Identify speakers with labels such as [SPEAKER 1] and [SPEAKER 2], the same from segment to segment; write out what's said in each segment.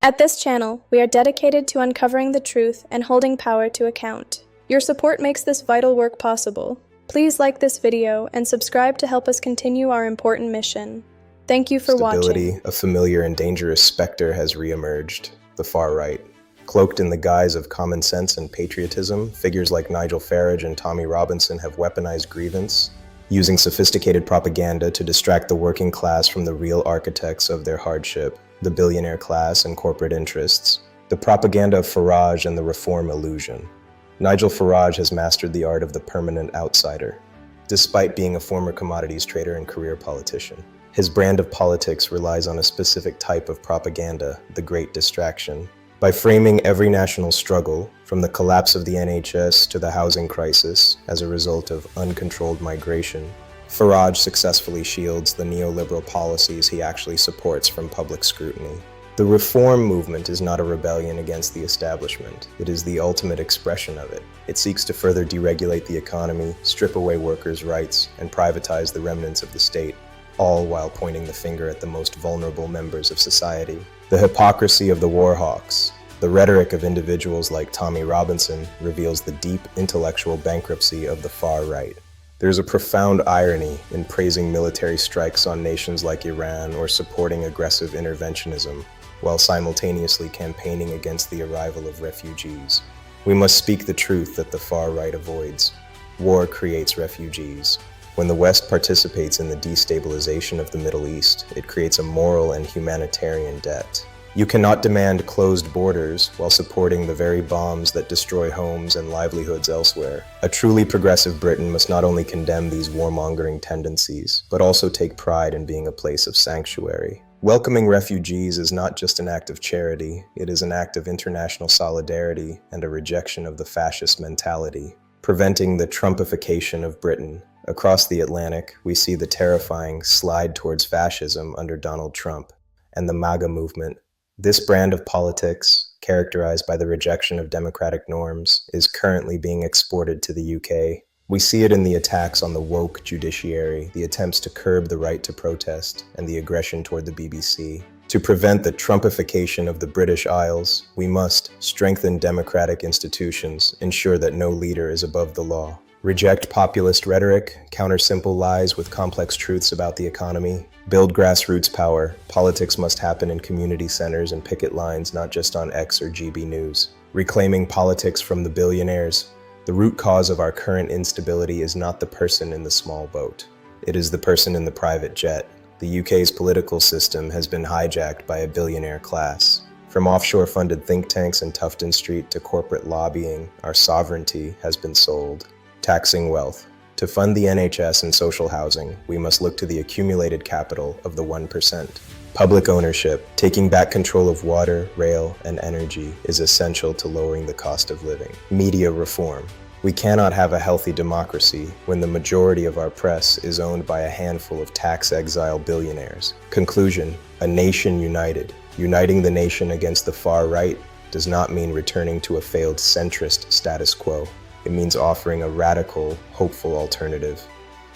[SPEAKER 1] At this channel, we are dedicated to uncovering the truth and holding power to account. Your support makes this vital work possible. Please like this video and subscribe to help us continue our important mission. Thank you for watching.
[SPEAKER 2] A familiar and dangerous specter has re-emerged, the far right. Cloaked in the guise of common sense and patriotism, figures like Nigel Farage and Tommy Robinson have weaponized grievance, using sophisticated propaganda to distract the working class from the real architects of their hardship, the billionaire class and corporate interests. The propaganda of Farage and the reform illusion. Nigel Farage has mastered the art of the permanent outsider, despite being a former commodities trader and career politician. His brand of politics relies on a specific type of propaganda, the Great Distraction. By framing every national struggle, from the collapse of the NHS to the housing crisis as a result of uncontrolled migration, Farage successfully shields the neoliberal policies he actually supports from public scrutiny. The reform movement is not a rebellion against the establishment. It is the ultimate expression of it. It seeks to further deregulate the economy, strip away workers' rights, and privatize the remnants of the state, all while pointing the finger at the most vulnerable members of society. The hypocrisy of the war hawks, the rhetoric of individuals like Tommy Robinson reveals the deep intellectual bankruptcy of the far right. There's a profound irony in praising military strikes on nations like Iran or supporting aggressive interventionism, while simultaneously campaigning against the arrival of refugees. We must speak the truth that the far right avoids. War creates refugees. When the West participates in the destabilization of the Middle East, it creates a moral and humanitarian debt. You cannot demand closed borders while supporting the very bombs that destroy homes and livelihoods elsewhere. A truly progressive Britain must not only condemn these warmongering tendencies, but also take pride in being a place of sanctuary. Welcoming refugees is not just an act of charity, it is an act of international solidarity and a rejection of the fascist mentality. Preventing the Trumpification of Britain. Across the Atlantic, we see the terrifying slide towards fascism under Donald Trump and the MAGA movement. This brand of politics, characterized by the rejection of democratic norms, is currently being exported to the UK. We see it in the attacks on the woke judiciary, the attempts to curb the right to protest, and the aggression toward the BBC. To prevent the Trumpification of the British Isles, we must strengthen democratic institutions, ensure that no leader is above the law. Reject populist rhetoric, counter simple lies with complex truths about the economy. Build grassroots power. Politics must happen in community centers and picket lines, not just on X or GB News. Reclaiming politics from the billionaires. The root cause of our current instability is not the person in the small boat. It is the person in the private jet. The UK's political system has been hijacked by a billionaire class. From offshore-funded think tanks in Tufton Street to corporate lobbying, our sovereignty has been sold. Taxing wealth. To fund the NHS and social housing, we must look to the accumulated capital of the 1%. Public ownership, taking back control of water, rail, and energy, is essential to lowering the cost of living. Media reform. We cannot have a healthy democracy when the majority of our press is owned by a handful of tax-exile billionaires. Conclusion: a nation united. Uniting the nation against the far right does not mean returning to a failed centrist status quo. It means offering a radical, hopeful alternative.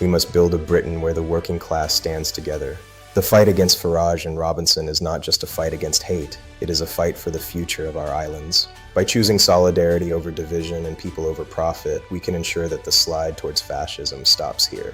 [SPEAKER 2] We must build a Britain where the working class stands together. The fight against Farage and Robinson is not just a fight against hate, it is a fight for the future of our islands. By choosing solidarity over division and people over profit, we can ensure that the slide towards fascism stops here.